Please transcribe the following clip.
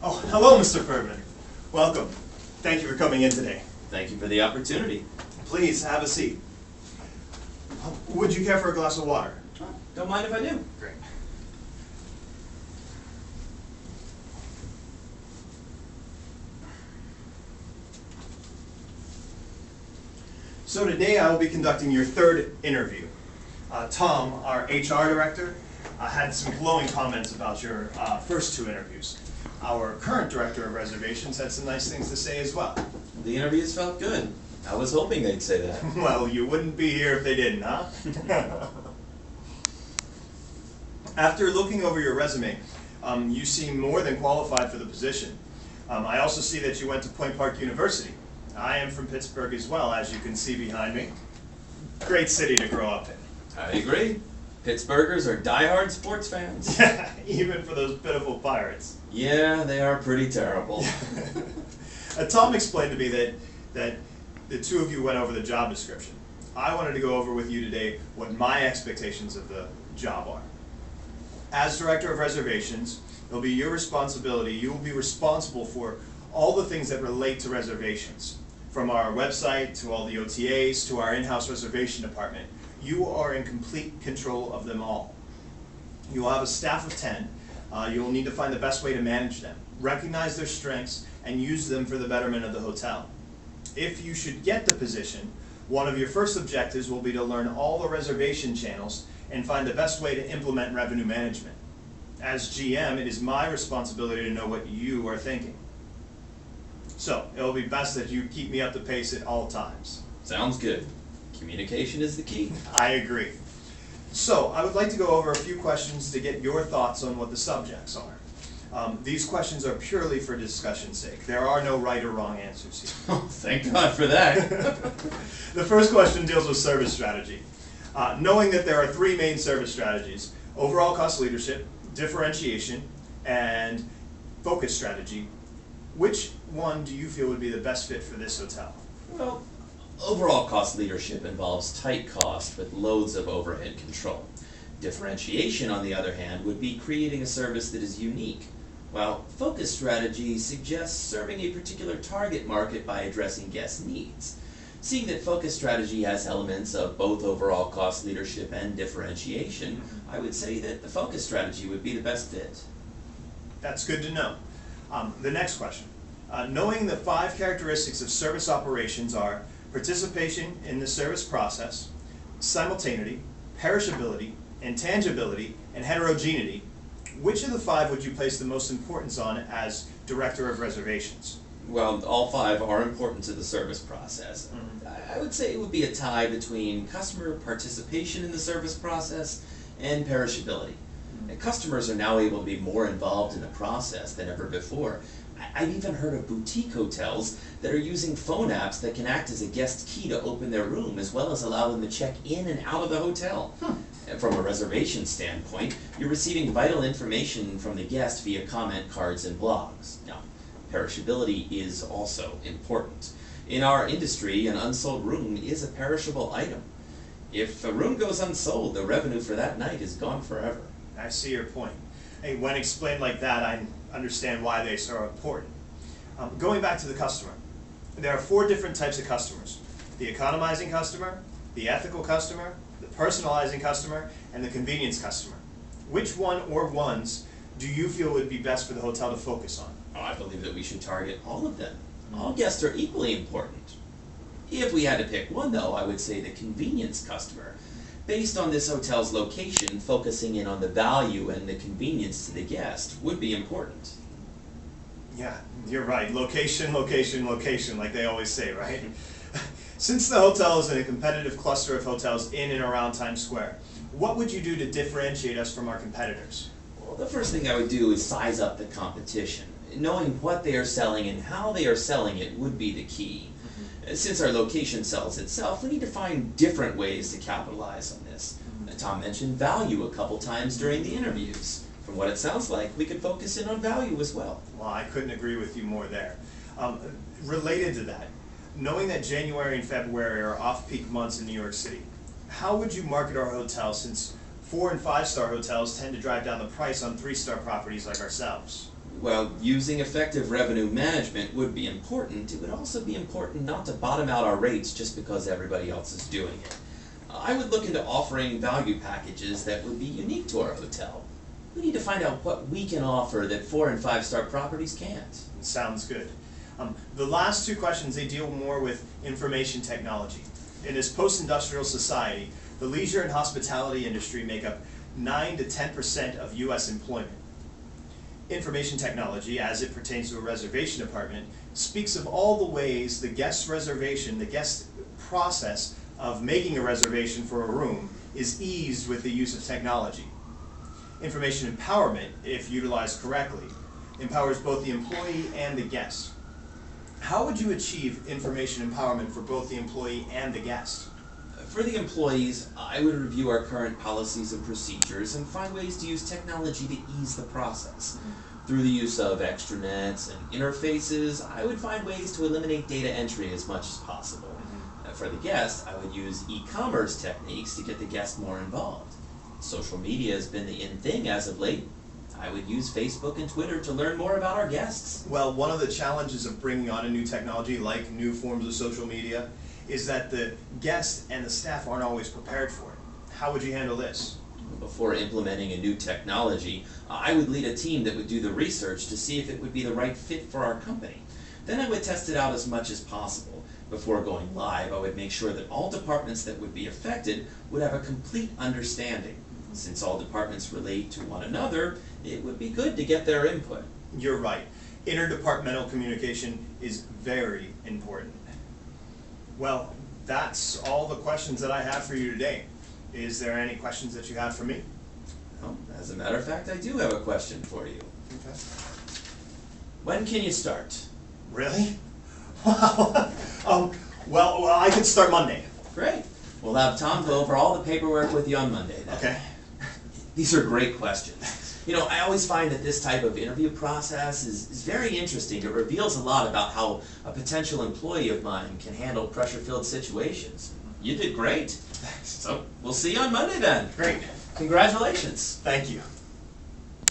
Oh, hello, Mr. Furman. Welcome. Thank you for coming in today. Thank you for the opportunity. Please, have a seat. Would you care for a glass of water? Don't mind if I do. Great. So today I will be conducting your third interview. Tom, our HR director, had some glowing comments about your first two interviews. Our current director of reservations had some nice things to say as well. The interviews felt good. I was hoping they'd say that. Well, you wouldn't be here if they didn't, huh? After looking over your resume, you seem more than qualified for the position. I also see that you went to Point Park University. I am from Pittsburgh as well, as you can see behind me. Great city to grow up in. I agree. Pittsburghers are diehard sports fans. Even for those pitiful Pirates. Yeah, they are pretty terrible. Tom explained to me that the two of you went over the job description. I wanted to go over with you today what my expectations of the job are. As director of reservations, it'll be your responsibility. You will be responsible for all the things that relate to reservations, from our website to all the OTAs to our in-house reservation department. You are in complete control of them all. You will have a staff of 10. You will need to find the best way to manage them, recognize their strengths, and use them for the betterment of the hotel. If you should get the position, one of your first objectives will be to learn all the reservation channels and find the best way to implement revenue management. As GM, it is my responsibility to know what you are thinking. So, it will be best that you keep me up to pace at all times. Sounds good. Communication is the key. I agree. So, I would like to go over a few questions to get your thoughts on what the subjects are. These questions are purely for discussion's sake. There are no right or wrong answers here. Oh, thank God for that. The first question deals with service strategy. Knowing that there are three main service strategies: overall cost leadership, differentiation, and focus strategy, which one do you feel would be the best fit for this hotel? Well, overall cost leadership involves tight cost with loads of overhead control. Differentiation, on the other hand, would be creating a service that is unique, while focus strategy suggests serving a particular target market by addressing guest needs. Seeing that focus strategy has elements of both overall cost leadership and differentiation, I would say that the focus strategy would be the best fit. That's good to know. The next question. Knowing the 5 characteristics of service operations are participation in the service process, simultaneity, perishability, intangibility, and heterogeneity, which of the 5 would you place the most importance on as director of reservations? Well, all 5 are important to the service process. I would say it would be a tie between customer participation in the service process and perishability. Customers are now able to be more involved in the process than ever before. I've even heard of boutique hotels that are using phone apps that can act as a guest key to open their room, as well as allow them to check in and out of the hotel. From a reservation standpoint, you're receiving vital information from the guest via comment cards and blogs. Now, perishability is also important. In our industry, an unsold room is a perishable item. If a room goes unsold, the revenue for that night is gone forever. I see your point. Hey, when explained like that, I understand why they are so important. Going back to the customer, there are 4 different types of customers: the economizing customer, the ethical customer, the personalizing customer, and the convenience customer. Which one or ones do you feel would be best for the hotel to focus on? Oh, I believe that we should target all of them. All guests are equally important. If we had to pick one, though, I would say the convenience customer. Based on this hotel's location, focusing in on the value and the convenience to the guest would be important. Yeah, you're right. Location, location, location, like they always say, right? Since the hotel is in a competitive cluster of hotels in and around Times Square, what would you do to differentiate us from our competitors? Well, the first thing I would do is size up the competition. Knowing what they are selling and how they are selling it would be the key. Since our location sells itself, we need to find different ways to capitalize on this. Tom mentioned value a couple times during the interviews. From what it sounds like, we could focus in on value as well. Well, I couldn't agree with you more there. Related to that, knowing that January and February are off-peak months in New York City, how would you market our hotel, since 4- and 5-star hotels tend to drive down the price on 3-star properties like ourselves? While using effective revenue management would be important, it would also be important not to bottom out our rates just because everybody else is doing it. I would look into offering value packages that would be unique to our hotel. We need to find out what we can offer that 4- and 5-star properties can't. Sounds good. The last two questions, they deal more with information technology. In this post-industrial society, the leisure and hospitality industry make up 9 to 10% of U.S. employment. Information technology, as it pertains to a reservation department, speaks of all the ways the guest reservation, the guest process of making a reservation for a room is eased with the use of technology. Information empowerment, if utilized correctly, empowers both the employee and the guest. How would you achieve information empowerment for both the employee and the guest? For the employees, I would review our current policies and procedures and find ways to use technology to ease the process. Through the use of extranets and interfaces, I would find ways to eliminate data entry as much as possible. For the guest, I would use e-commerce techniques to get the guest more involved. Social media has been the in thing as of late. I would use Facebook and Twitter to learn more about our guests. Well, one of the challenges of bringing on a new technology like new forms of social media is that the guest and the staff aren't always prepared for it. How would you handle this? Before implementing a new technology, I would lead a team that would do the research to see if it would be the right fit for our company. Then I would test it out as much as possible. Before going live, I would make sure that all departments that would be affected would have a complete understanding. Since all departments relate to one another, it would be good to get their input. You're right. Interdepartmental communication is very important. Well, that's all the questions that I have for you today. Is there any questions that you have for me? Well, as a matter of fact, I do have a question for you. Okay. When can you start? Really? Wow. Well, I could start Monday. Great. We'll have Tom go over all the paperwork with you on Monday then. Okay. These are great questions. You know, I always find that this type of interview process is very interesting. It reveals a lot about how a potential employee of mine can handle pressure-filled situations. You did great. Thanks. So, we'll see you on Monday then. Great. Congratulations. Thank you.